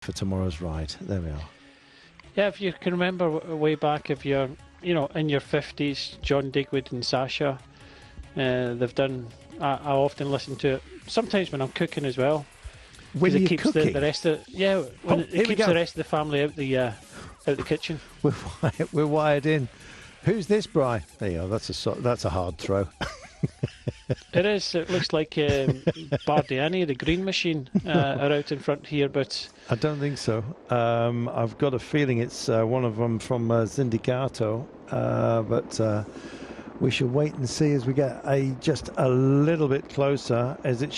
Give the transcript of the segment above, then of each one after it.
for tomorrow's ride. There we are. Yeah, if you can remember way back, if you're, in your 50s, John Digweed and Sasha, they've done. I often listen to it. Sometimes when I'm cooking as well. When it you're keeps cooking? the rest of it keeps the rest of the family out the kitchen. We're wired in. Who's this, Bri? There you go. That's a hard throw. It is. It looks like Bardiani, the green machine, are out in front here, but I don't think so. I've got a feeling it's one of them from Sindicato, but we shall wait and see as we get just a little bit closer. As it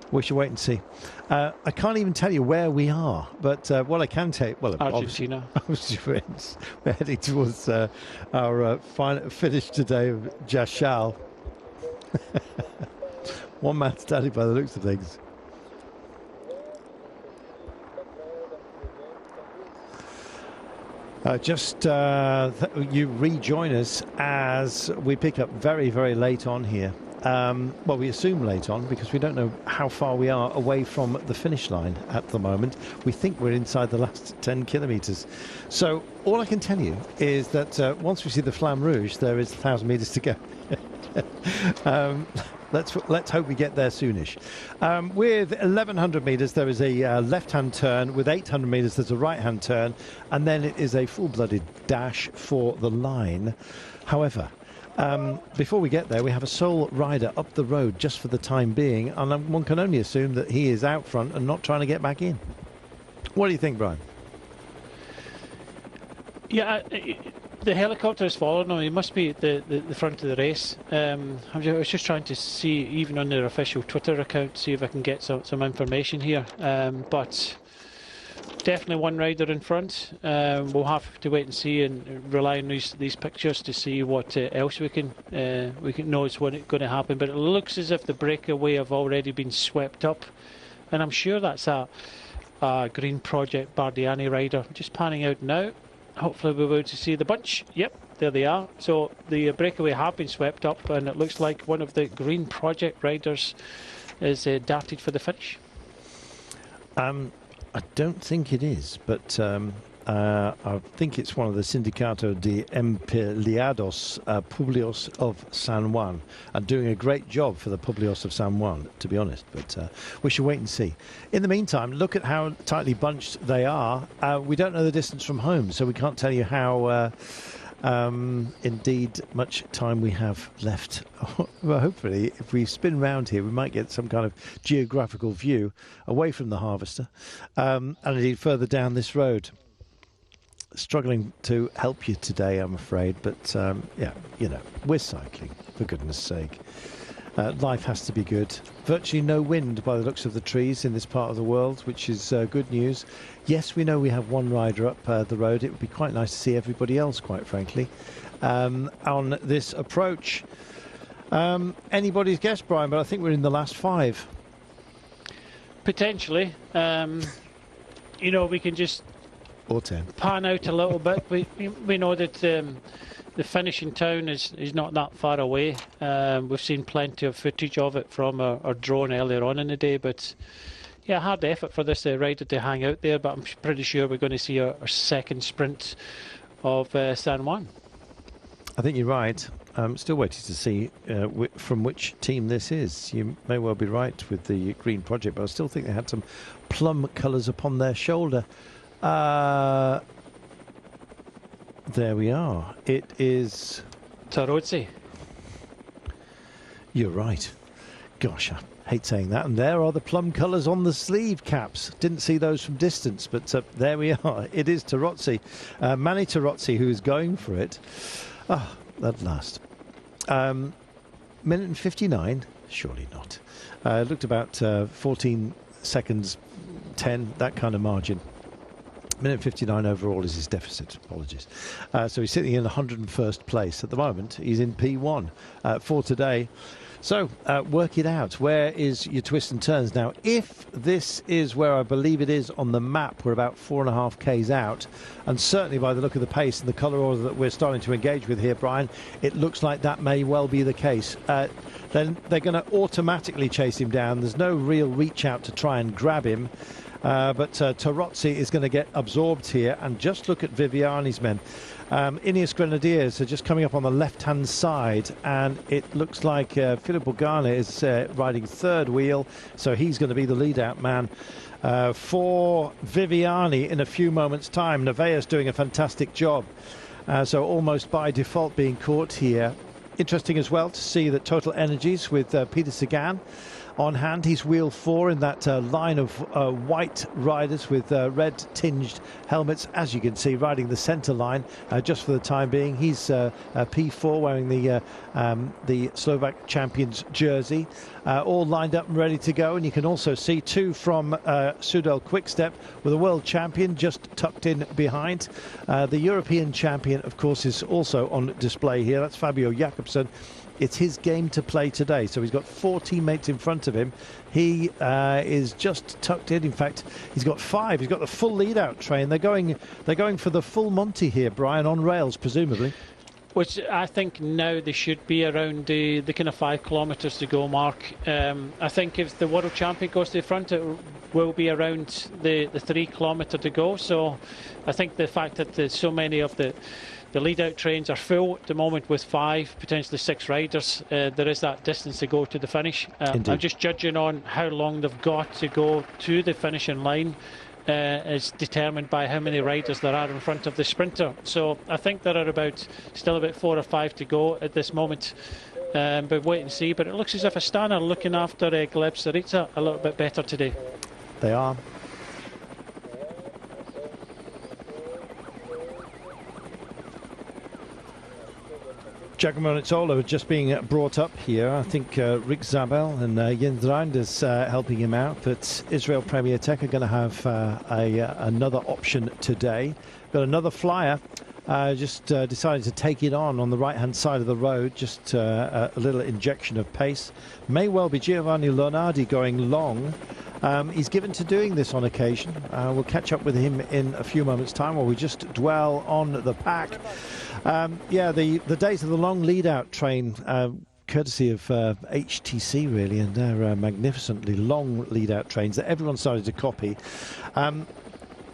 we shall wait and see. I can't even tell you where we are, but what I can tell you, Argentina. Obviously we're heading towards our final finish today of Jashal. One man standing by the looks of things. You rejoin us as we pick up very, very late on here. Well, we assume late on because we don't know how far we are away from the finish line at the moment. We think we're inside the last 10 kilometres. So all I can tell you is that once we see the Flamme Rouge, there is 1,000 metres to go. Let's hope we get there soonish. With 1,100 metres, there is a left-hand turn. With 800 metres, there's a right-hand turn. And then it is a full-blooded dash for the line. However, before we get there, we have a sole rider up the road just for the time being. And one can only assume that he is out front and not trying to get back in. What do you think, Brian? Yeah, the helicopter is following him. He must be at the front of the race. I was just trying to see, even on their official Twitter account, see if I can get some information here. But definitely one rider in front. We'll have to wait and see and rely on these pictures to see what else we can know is going to happen. But it looks as if the breakaway have already been swept up, and I'm sure that's a Green Project Bardiani rider. Just panning out now. Hopefully we'll be able to see the bunch. Yep, there they are. So the breakaway have been swept up, and it looks like one of the Green Project riders is darted for the finish. I don't think it is, but I think it's one of the Sindicato de Empleados Publios of San Juan, and doing a great job for the Publios of San Juan, to be honest, but we shall wait and see. In the meantime, look at how tightly bunched they are. We don't know the distance from home, so we can't tell you how indeed much time we have left. Well, hopefully if we spin round here we might get some kind of geographical view away from the harvester, and indeed further down this road. Struggling to help you today, I'm afraid, but yeah, we're cycling, for goodness sake. Life has to be good. Virtually no wind by the looks of the trees in this part of the world, which is good news. Yes, we know we have one rider up the road. It would be quite nice to see everybody else, quite frankly, on this approach. Anybody's guess, Brian, but I think we're in the last 5. Potentially. We can just or 10 pan out a little bit. We know that the finish in town is not that far away. We've seen plenty of footage of it from our drone earlier on in the day, but yeah, hard effort for this rider to hang out there, but I'm pretty sure we're going to see our second sprint of San Juan. I think you're right. I'm still waiting to see from which team this is. You may well be right with the Green Project, but I still think they had some plum colours upon their shoulder. There we are. It is Tarozzi. You're right. Gosh, I hate saying that. And there are the plum colours on the sleeve caps. Didn't see those from distance, but there we are. It is Tarozzi, Manny Tarozzi, who is going for it. Ah, at last. Minute and 59? Surely not. Looked about 14 seconds, 10, that kind of margin. Minute 59 overall is his deficit. Apologies. So he's sitting in 101st place at the moment. He's in P1 for today. So work it out. Where is your twists and turns? Now, if this is where I believe it is on the map, we're about 4.5 Ks out. And certainly by the look of the pace and the colour order that we're starting to engage with here, Brian, it looks like that may well be the case. Then they're going to automatically chase him down. There's no real reach out to try and grab him. but Tarozzi is going to get absorbed here. And just look at Viviani's men. Ineos Grenadiers are just coming up on the left-hand side, and it looks like Philip Borgana is riding third wheel, so he's going to be the lead-out man for Viviani in a few moments' time. Nevaeh's doing a fantastic job, so almost by default being caught here. Interesting as well to see that Total Energies with Peter Sagan on hand. He's wheel 4 in that line of white riders with red tinged helmets, as you can see, riding the centre line just for the time being. He's P4 wearing the Slovak champions jersey, all lined up and ready to go. And you can also see 2 from Soudal Quickstep with a world champion just tucked in behind. The European champion, of course, is also on display here. That's Fabio Jakobsen. It's his game to play today, so he's got 4 teammates in front of him. He is just tucked in. In fact, he's got 5. He's got the full lead-out train. They're going for the full Monty here, Brian, on rails, presumably. Which I think now they should be around the kind of 5 kilometres to go mark. I think if the world champion goes to the front, it will be around the 3 kilometre to go. So I think the fact that there's so many of the lead-out trains are full at the moment with 5, potentially 6 riders. There is that distance to go to the finish. I'm just judging on how long they've got to go to the finishing line is determined by how many riders there are in front of the sprinter. So I think there are still about 4 or 5 to go at this moment. But wait and see. But it looks as if Astana are looking after Gleb Syriza a little bit better today. They are. Giacomo Nizzolo just being brought up here. I think Rick Zabel and Jens Reinders helping him out. But Israel Premier Tech are going to have another option today. Got another flyer. Just decided to take it on the right-hand side of the road. Just a little injection of pace. May well be Giovanni Lonardi going long. He's given to doing this on occasion. We'll catch up with him in a few moments' time, while we just dwell on the pack. Yeah, the days of the long lead-out train, courtesy of HTC, really, and their magnificently long lead-out trains that everyone started to copy.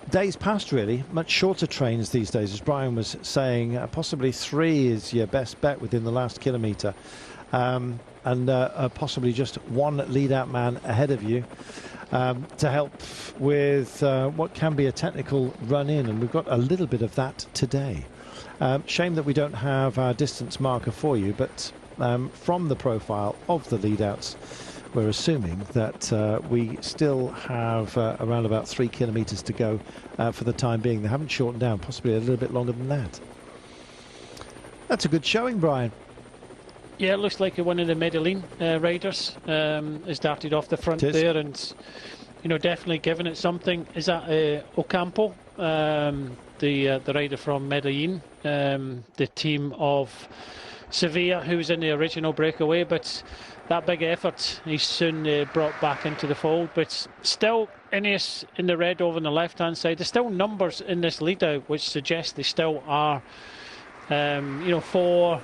Days past, really. Much shorter trains these days, as Brian was saying. Possibly 3 is your best bet within the last kilometre. And possibly just 1 lead-out man ahead of you to help with what can be a technical run-in. And we've got a little bit of that today. Shame that we don't have our distance marker for you, but from the profile of the lead-outs, we're assuming that we still have around about 3 kilometres to go for the time being. They haven't shortened down, possibly a little bit longer than that. That's a good showing, Brian. Yeah, it looks like one of the Medellin riders has darted off the front there, and definitely giving it something. Is that Ocampo, the rider from Medellin, the team of Sevilla, who was in the original breakaway, but that big effort he's soon brought back into the fold. But still, Ineos in the red over on the left-hand side. There's still numbers in this lead-out which suggest they still are, 4,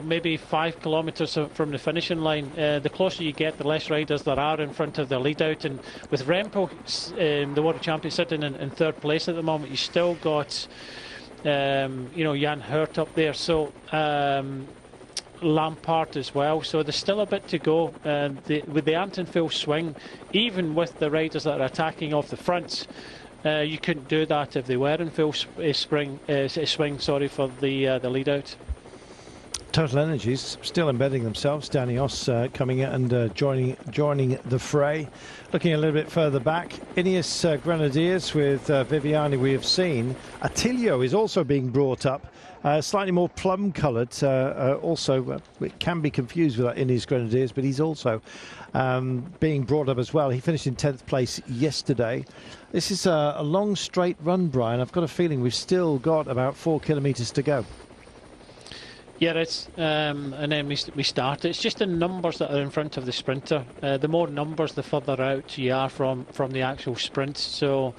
maybe 5 kilometres from the finishing line. The closer you get, the less riders there are in front of the lead-out. And with Remco, the world champion, sitting in 3rd place at the moment, you still got, Jan Hurt up there. So Lampard as well. So there's still a bit to go. With the aren't in full swing, even with the riders that are attacking off the fronts, you couldn't do that if they were in full swing. For the lead-out. Total Energies still embedding themselves. Danios coming in and joining the fray. Looking a little bit further back, Ineos Grenadiers with Viviani we have seen. Attilio is also being brought up, slightly more plum coloured. Also, it can be confused with that Ineos Grenadiers, but he's also being brought up as well. He finished in 10th place yesterday. This is a long straight run, Brian. I've got a feeling we've still got about 4 kilometres to go. Yeah, it's and then we start. It's just the numbers that are in front of the sprinter. The more numbers, the further out you are from the actual sprint. So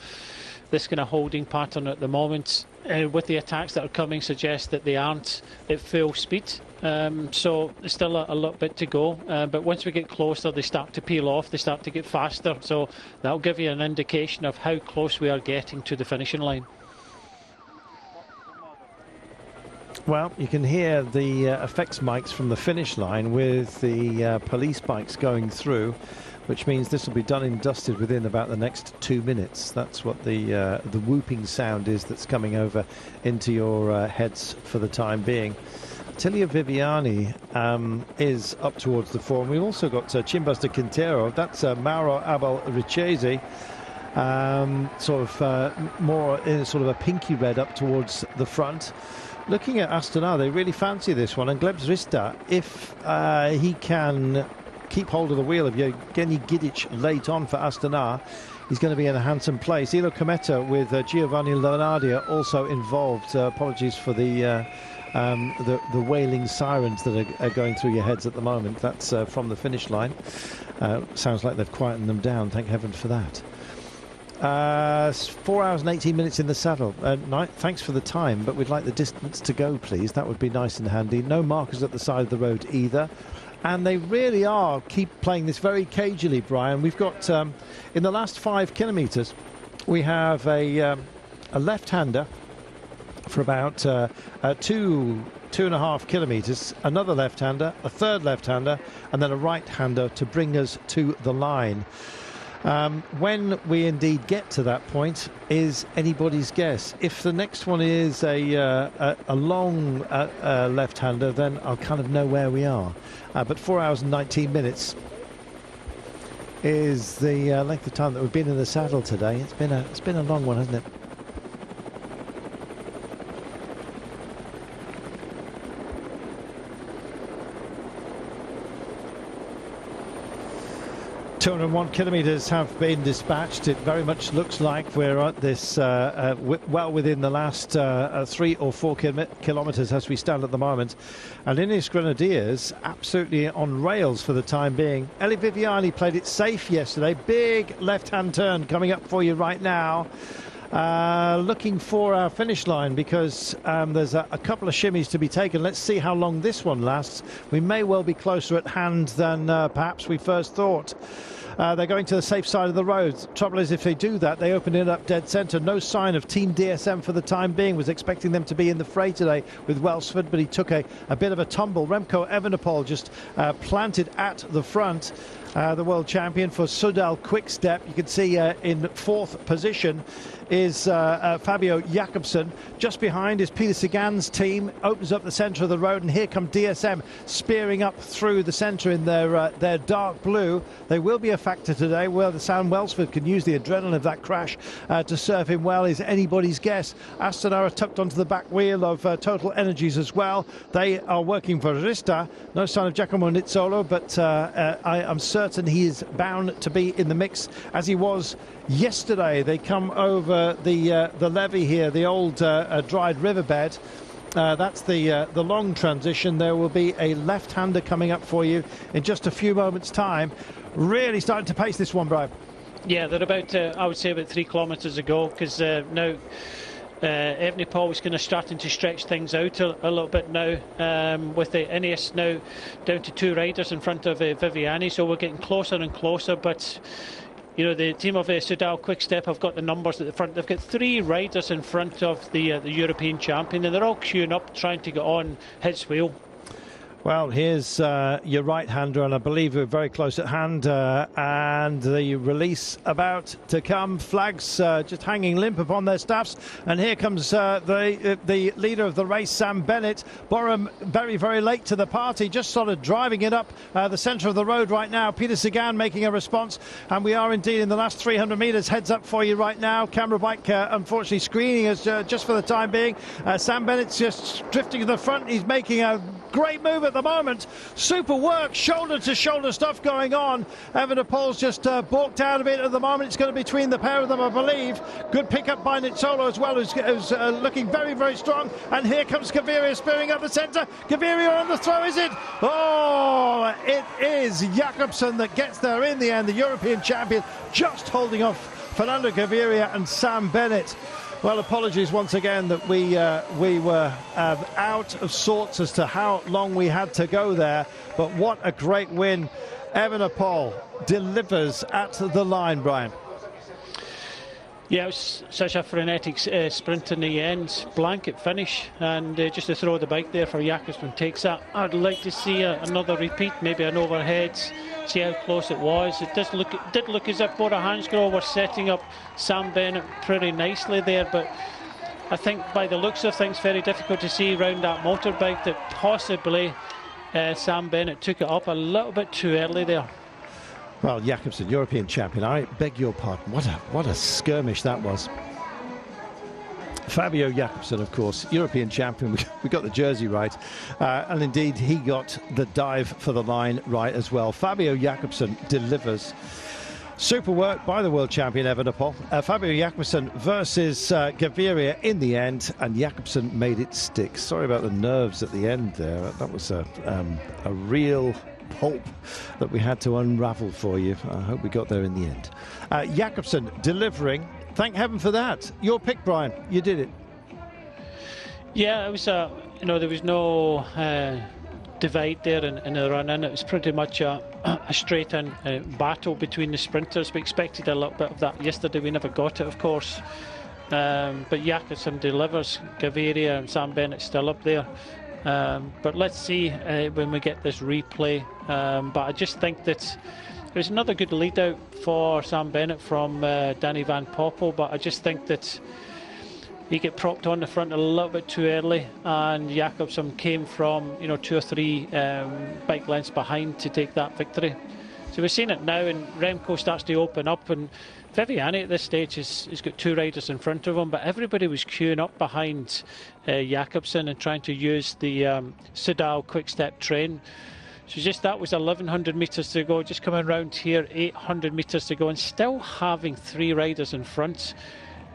this kind of holding pattern at the moment, with the attacks that are coming, suggests that they aren't at full speed. So there's still a little bit to go. But once we get closer, they start to peel off, they start to get faster. So that'll give you an indication of how close we are getting to the finishing line. Well, you can hear the effects mics from the finish line with the police bikes going through, which means this will be done and dusted within about the next 2 minutes. That's what the whooping sound is that's coming over into your heads for the time being. Tilia Viviani is up towards the form. We've also got Chimbuster Quintero. That's Mauro Abel Richesi, more in sort of a pinky red up towards the front. Looking at Astana, they really fancy this one. And Gleb Zrista, if he can keep hold of the wheel of Evgeny Gidic late on for Astana, he's going to be in a handsome place. Ilo Cometa with Giovanni Leonardia also involved. Apologies for the wailing sirens that are going through your heads at the moment. That's from the finish line. Sounds like they've quietened them down. Thank heaven for that. 4 hours and 18 minutes in the saddle. Thanks for the time, but we'd like the distance to go, please. That would be nice and handy. No markers at the side of the road either. And they really keep playing this very cagily, Brian. We've got, in the last 5 kilometres, we have a left-hander for about 2.5 kilometres, another left-hander, a third left-hander, and then a right-hander to bring us to the line. When we indeed get to that point is anybody's guess. If the next one is a long left-hander, then I'll kind of know where we are. But 4 hours and 19 minutes is the length of time that we've been in the saddle today. It's been a long one, hasn't it? 201 kilometres have been dispatched. It very much looks like we're at this well within the last 3 or 4 kilometres as we stand at the moment. And Ineos Grenadiers absolutely on rails for the time being. Eli Viviani played it safe yesterday. Big left-hand turn coming up for you right now. Looking for our finish line because there's a couple of shimmies to be taken. Let's see how long this one lasts. We may well be closer at hand than perhaps we first thought. They're going to the safe side of the road. Trouble is, if they do that, they open it up dead centre. No sign of Team DSM for the time being. Was expecting them to be in the fray today with Welsford, but he took a bit of a tumble. Remco Evenepoel just planted at the front. The world champion for Soudal Quick-Step. You can see in 4th position is Fabio Jakobsen. Just behind is Peter Sagan's team. Opens up the centre of the road, and here come DSM spearing up through the centre in their dark blue. They will be a factor today. Well, the Sam Welsford can use the adrenaline of that crash to serve him well is anybody's guess. Astana are tucked onto the back wheel of Total Energies as well. They are working for Rista. No sign of Giacomo Nizzolo, but I am certain he is bound to be in the mix as he was yesterday. They come over the levee here, the old dried riverbed. That's the long transition. There will be a left-hander coming up for you in just a few moments' time. Really starting to pace this one, Brian. Yeah, they're about, I would say, about 3 kilometres ago, because now Evenepoel is going to starting to stretch things out a little bit now, with the Ineos now down to 2 riders in front of Viviani, so we're getting closer and closer. But you know, the team of Soudal Quick-Step have got the numbers at the front. They've got 3 riders in front of the European champion, and they're all queuing up trying to get on his wheel. Well, here's your right-hander, and I believe we're very close at hand, and the release about to come. Flags just hanging limp upon their staffs, and here comes the leader of the race, Sam Bennett. Borum very, very late to the party, just sort of driving it up the centre of the road right now. Peter Sagan making a response, and we are indeed in the last 300 metres. Heads up for you right now. Camera bike unfortunately screening us just for the time being. Sam Bennett's just drifting to the front. He's making a great move at the moment. Super work, shoulder to shoulder stuff going on. Evenepoel's just balked out of it at the moment. It's going to be between the pair of them, I believe. Good pickup by Nizzolo as well, who's looking very, very strong. And here comes Gaviria spearing up the centre. Gaviria on the throw, is it? Oh, it is Jakobsen that gets there in the end. The European champion just holding off Fernando Gaviria and Sam Bennett. Well, apologies once again that we were out of sorts as to how long we had to go there. But what a great win. Evenepoel delivers at the line, Brian. Yeah, it was such a frenetic sprint in the end. Blanket finish, and just to throw the bike there for Jakobsen takes that. I'd like to see another repeat, maybe an overhead, see how close it was. It did look as if Bora Hansgrohe were setting up Sam Bennett pretty nicely there, but I think by the looks of things, very difficult to see round that motorbike that possibly Sam Bennett took it up a little bit too early there. Well, Jakobsen, European champion, I beg your pardon. What a skirmish that was. Fabio Jakobsen, of course, European champion. We got the jersey right. And indeed, he got the dive for the line right as well. Fabio Jakobsen delivers. Super work by the world champion Evenepoel. Fabio Jakobsen versus Gaviria in the end, and Jakobsen made it stick. Sorry about the nerves at the end there. That was a real pulp that we had to unravel for you. I hope we got there in the end. Jakobsen delivering. Thank heaven for that. Your pick, Brian. You did it. Yeah, it was there was no divide there in the run-in. It was pretty much a straight-in battle between the sprinters. We expected a little bit of that yesterday. We never got it, of course. But Jakobsen delivers. Gaviria and Sam Bennett still up there. But let's see when we get this replay. But I just think that there's another good lead out for Sam Bennett from Danny Van Poppel, but I just think that he get propped on the front a little bit too early, and Jakobsen came from 2 or 3 bike lengths behind to take that victory. So we're seeing it now, and Remco starts to open up, and Viviani at this stage has got 2 riders in front of him, but everybody was queuing up behind Jakobsen and trying to use the Soudal quick step train. So just that was 1,100 metres to go, just coming around here, 800 metres to go, and still having 3 riders in front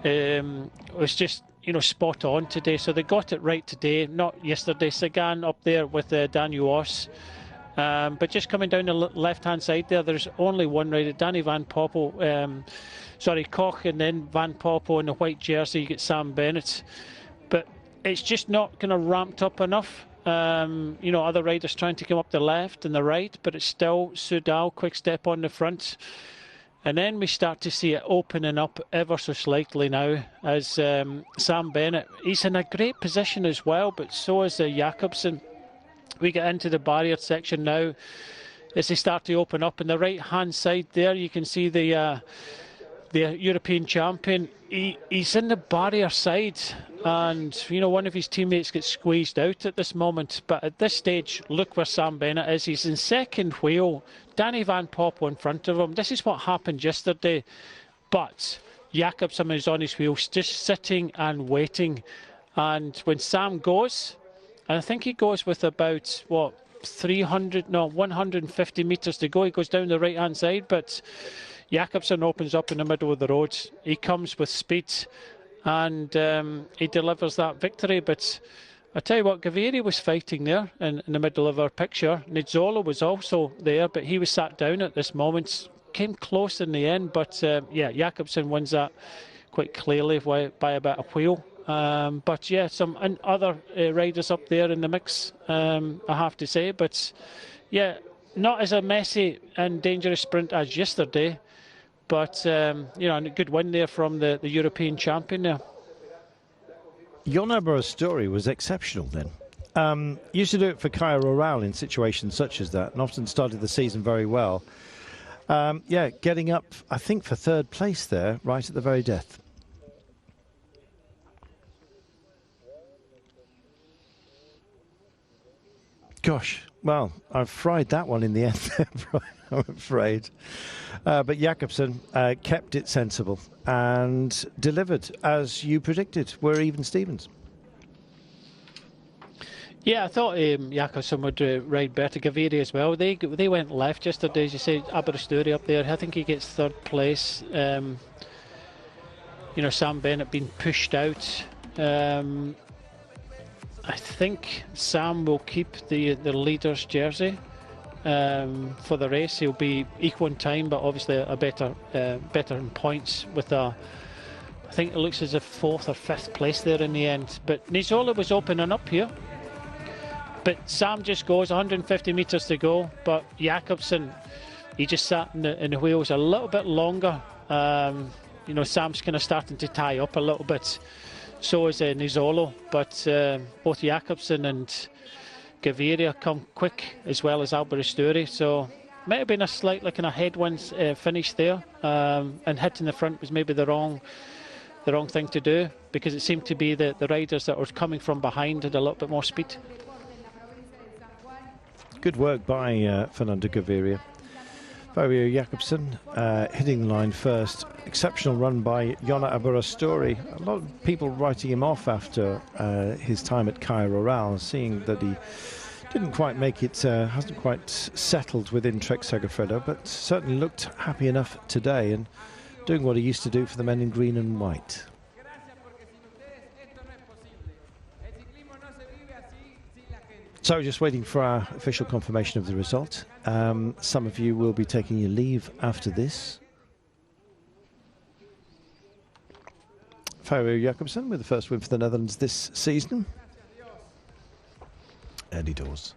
was just spot on today. So they got it right today, not yesterday. Sagan up there with Daniel Oss. But just coming down the left-hand side there's only one rider, Danny Van Poppel, Koch, and then Van Poppel in the white jersey. You get Sam Bennett, but it's just not kind of ramped up enough. Other riders trying to come up the left and the right, but it's still Soudal quick step on the front. And then we start to see it opening up ever so slightly now as Sam Bennett, he's in a great position as well, but so is Jakobsen. We get into the barrier section now as they start to open up. On the right-hand side there, you can see the European champion. He's in the barrier side, and one of his teammates gets squeezed out at this moment. But at this stage, look where Sam Bennett is. He's in second wheel. Danny Van Poppel in front of him. This is what happened yesterday. But Jakobsen is on his wheels, just sitting and waiting. And when Sam goes, and I think he goes with about 150 metres to go. He goes down the right-hand side, but Jakobsen opens up in the middle of the road. He comes with speed, and he delivers that victory. But I tell you what, Gaviria was fighting there in the middle of our picture. Nizzolo was also there, but he was sat down at this moment. Came close in the end, but Jakobsen wins that quite clearly by about a wheel. But yeah, some other riders up there in the mix, I have to say. But yeah, not as a messy and dangerous sprint as yesterday. But, a good win there from the European champion there. Your Nabarro's story was exceptional then. Used to do it for Kaya Roral in situations such as that, and often started the season very well. Getting up, I think, for 3rd place there, right at the very death. Gosh, well, I've fried that one in the end there, Brian, I'm afraid. But Jakobsen kept it sensible and delivered, as you predicted, were even Stevens. Yeah, I thought Jakobsen would ride better. Gaviria as well. They went left yesterday, as you say. Aberasturi up there. I think he gets 3rd place. Sam Bennett being pushed out. I think Sam will keep the leader's jersey for the race. He'll be equal in time, but obviously a better in points with a I think it looks as if 4th or 5th place there in the end. But Nizola was opening up here. But Sam just goes 150 metres to go. But Jakobsen, he just sat in the wheels a little bit longer. You know, Sam's kind of starting to tie up a little bit. So is Nizzolo. But both Jakobsen and Gaviria come quick, as well as Alberasturi. So might have been a slight kind of headwind finish there. And hitting the front was maybe the wrong thing to do, because it seemed to be the riders that were coming from behind had a little bit more speed. Good work by Fernando Gaviria. Fabio Jakobsen hitting the line first. Exceptional run by Jona Aberasturi. A lot of people writing him off after his time at Cairo Oral, seeing that he didn't quite make it, hasn't quite settled within Trek Segafredo, but certainly looked happy enough today and doing what he used to do for the men in green and white. So just waiting for our official confirmation of the result. Some of you will be taking your leave after this. Fabio Jakobsen with the first win for the Netherlands this season. Early doors.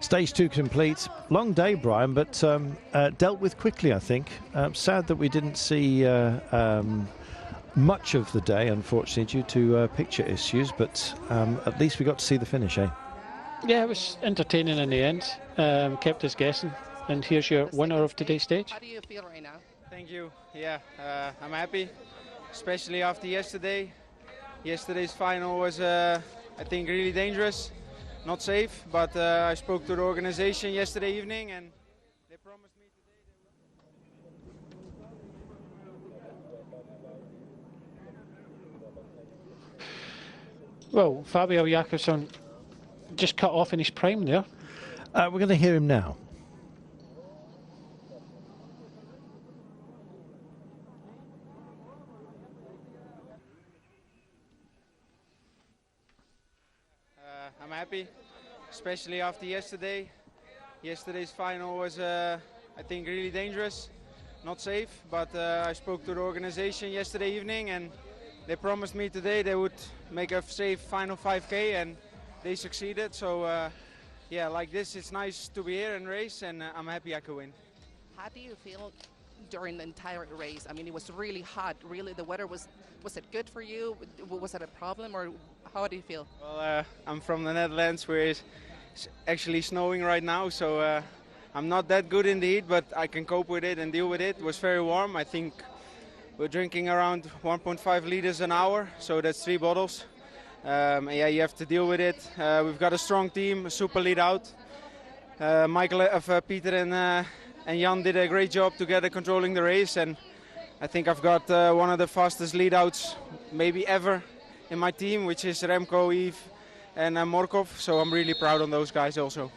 Stage 2 complete. Long day, Brian, but dealt with quickly, I think. Sad that we didn't see much of the day, unfortunately, due to picture issues, but at least we got to see the finish, eh? Yeah, it was entertaining in the end. Kept us guessing. And here's your winner of today's stage. How do you feel right now? Thank you. Yeah, I'm happy, especially after yesterday. Yesterday's final was, I think, really dangerous, not safe. But I spoke to the organization yesterday evening, and they promised me today. Well, Fabio Jakobsen just cut off in his prime there. We're going to hear him now. I'm happy, especially after yesterday. Yesterday's final was, I think, really dangerous, not safe. But I spoke to the organization yesterday evening, and they promised me today they would make a safe final 5K, and they succeeded. So yeah, like this, it's nice to be here and race, and I'm happy I could win. How do you feel during the entire race? I mean, it was really hot. Really, the weather was it good for you? Was it a problem, or how do you feel? Well, I'm from the Netherlands, where it's actually snowing right now, so I'm not that good in the heat, but I can cope with it and deal with it. It was very warm. I think we're drinking around 1.5 liters an hour, so that's 3 bottles. Yeah, you have to deal with it. We've got a strong team, a super lead out. Peter and Jan did a great job together controlling the race, and I think I've got one of the fastest lead outs maybe ever in my team, which is Remco, Yves and Morkov, so I'm really proud on those guys also.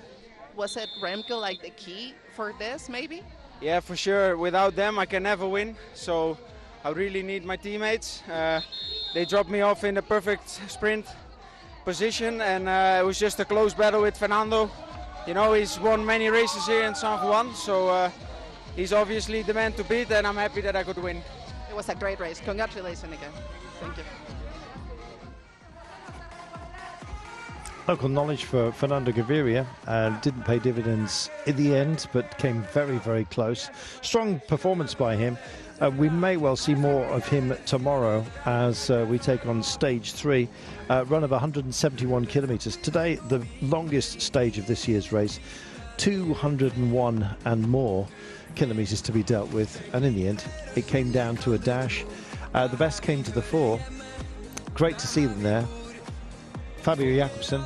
Was it Remco like the key for this, maybe? Yeah, for sure. Without them I can never win, so I really need my teammates. They dropped me off in the perfect sprint position, and it was just a close battle with Fernando. You know, he's won many races here in San Juan, so he's obviously the man to beat, and I'm happy that I could win. It was a great race. Congratulations again. Thank you. Local knowledge for Fernando Gaviria didn't pay dividends in the end, but came very, very close. Strong performance by him. We may well see more of him tomorrow as we take on stage 3, run of 171 kilometres. Today, the longest stage of this year's race, 201 and more kilometres to be dealt with. And in the end, it came down to a dash. The best came to the fore. Great to see them there. Fabio Jakobsen,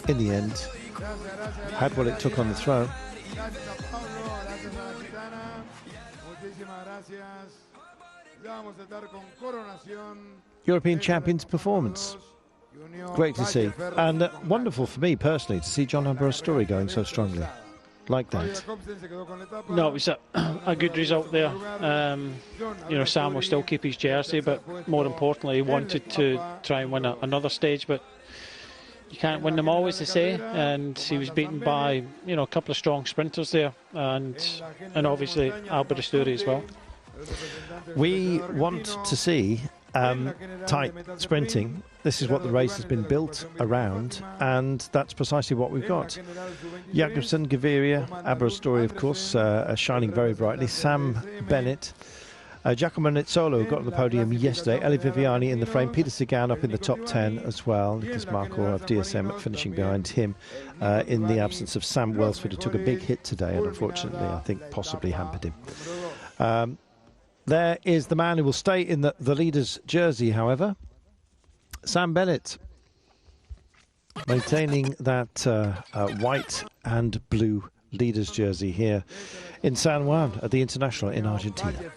in the end, had what it took on the throne. European champions performance. Great to see. And wonderful for me personally to see Jona Aberasturi going so strongly. Like that. No, it was a good result there. You know, Sam will still keep his jersey, but more importantly, he wanted to try and win another stage, but you can't win them always, they say, and he was beaten by, you know, a couple of strong sprinters there, and obviously Aberasturi as well. We want to see tight sprinting. This is what the race has been built around, and that's precisely what we've got. Jakobsen, Gaviria, Aberasturi, of course, shining very brightly. Sam Bennett, Giacomo Nizzolo got on the podium yesterday. Eli Viviani in the frame. Peter Sagan up in the top 10 as well. Nicholas Markor of DSM finishing behind him in the absence of Sam Welsford, who took a big hit today and unfortunately I think possibly hampered him. There is the man who will stay in the leader's jersey, however. Sam Bennett, maintaining that white and blue leader's jersey here in San Juan at the International in Argentina.